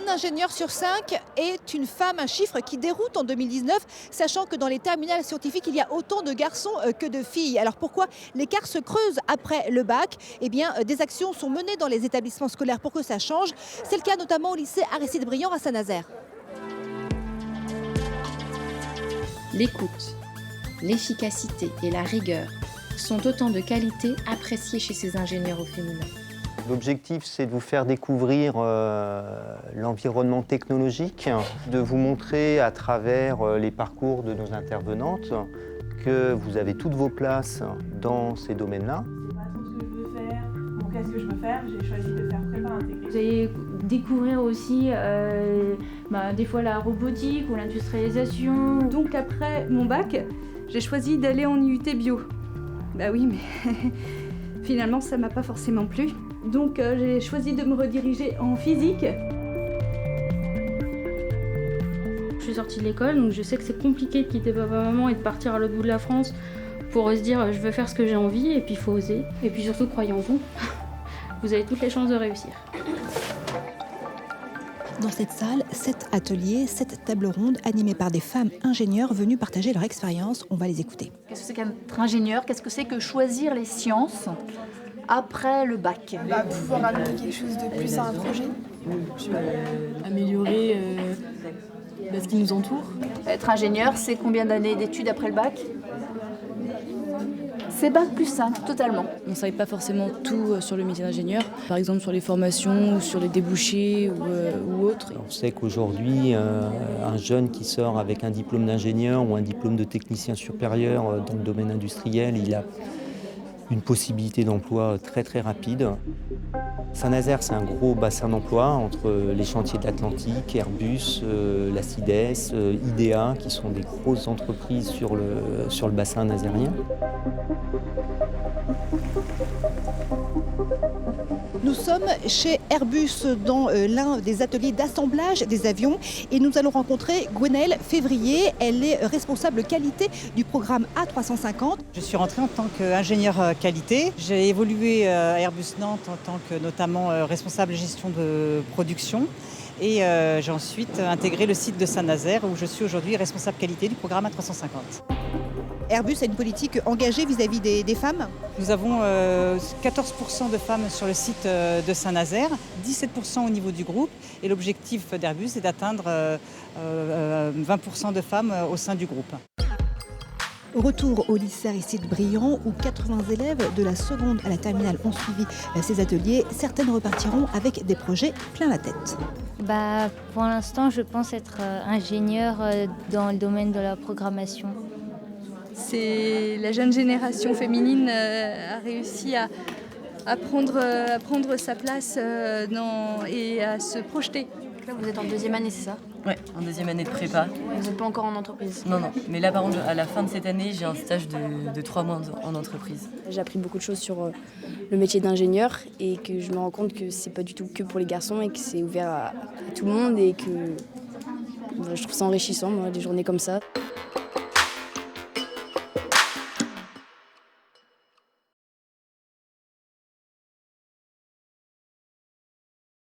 Un ingénieur sur 5 est une femme, un chiffre qui déroute en 2019, sachant que dans les terminales scientifiques, il y a autant de garçons que de filles. Alors pourquoi l'écart se creuse après le bac? Eh bien, des actions sont menées dans les établissements scolaires pour que ça change. C'est le cas notamment au lycée Aristide-Briand à Saint-Nazaire. L'écoute, l'efficacité et la rigueur sont autant de qualités appréciées chez ces ingénieurs au féminin. L'objectif, c'est de vous faire découvrir l'environnement technologique, de vous montrer à travers les parcours de nos intervenantes que vous avez toutes vos places dans ces domaines-là. Ce que je veux faire, qu'est-ce que je veux faire, j'ai choisi de faire prépa intégrée. Vous allez découvrir aussi des fois la robotique ou l'industrialisation. Donc après mon bac, j'ai choisi d'aller en IUT bio. Bah oui, mais finalement ça m'a pas forcément plu. Donc j'ai choisi de me rediriger en physique. Je suis sortie de l'école, donc je sais que c'est compliqué de quitter papa-maman et de partir à l'autre bout de la France pour se dire je veux faire ce que j'ai envie, et puis il faut oser. Et puis surtout, croyez en vous. Vous avez toutes les chances de réussir. Dans cette salle, 7 ateliers, 7 tables rondes animées par des femmes ingénieurs venues partager leur expérience. On va les écouter. Qu'est-ce que c'est qu'être ingénieur? Qu'est-ce que c'est que choisir les sciences après le bac? Pouvoir amener quelque chose de plus à un projet. Améliorer ce qui nous entoure. Être ingénieur, c'est combien d'années d'études après le bac? C'est bac plus 5, totalement. On ne savait pas forcément tout sur le métier d'ingénieur, par exemple sur les formations ou sur les débouchés ou autres. On sait qu'aujourd'hui, un jeune qui sort avec un diplôme d'ingénieur ou un diplôme de technicien supérieur dans le domaine industriel, il a une possibilité d'emploi très très rapide. Saint-Nazaire, c'est un gros bassin d'emploi entre les chantiers de l'Atlantique, Airbus, la CIDES, IDEA, qui sont des grosses entreprises sur le bassin nazérien. Nous sommes chez Airbus dans l'un des ateliers d'assemblage des avions et nous allons rencontrer Gwenaëlle Février. Elle est responsable qualité du programme A350. Je suis rentrée en tant qu'ingénieure qualité. J'ai évolué à Airbus Nantes en tant que notamment responsable gestion de production. Et j'ai ensuite intégré le site de Saint-Nazaire où je suis aujourd'hui responsable qualité du programme A350. Airbus a une politique engagée vis-à-vis des femmes. Nous avons 14% de femmes sur le site de Saint-Nazaire, 17% au niveau du groupe. Et l'objectif d'Airbus est d'atteindre 20% de femmes au sein du groupe. Retour au lycée Aristide-Briand où 80 élèves de la seconde à la terminale ont suivi ces ateliers. Certaines repartiront avec des projets plein la tête. Pour l'instant, je pense être ingénieure dans le domaine de la programmation. C'est la jeune génération féminine a réussi à prendre sa place et à se projeter. Là, vous êtes en deuxième année, c'est ça? Ouais, en deuxième année de prépa. Vous n'êtes pas encore en entreprise? Non, mais là par contre, à la fin de cette année, j'ai un stage de 3 mois en entreprise. J'ai appris beaucoup de choses sur le métier d'ingénieur et que je me rends compte que c'est pas du tout que pour les garçons et que c'est ouvert à tout le monde et que je trouve ça enrichissant, moi, des journées comme ça.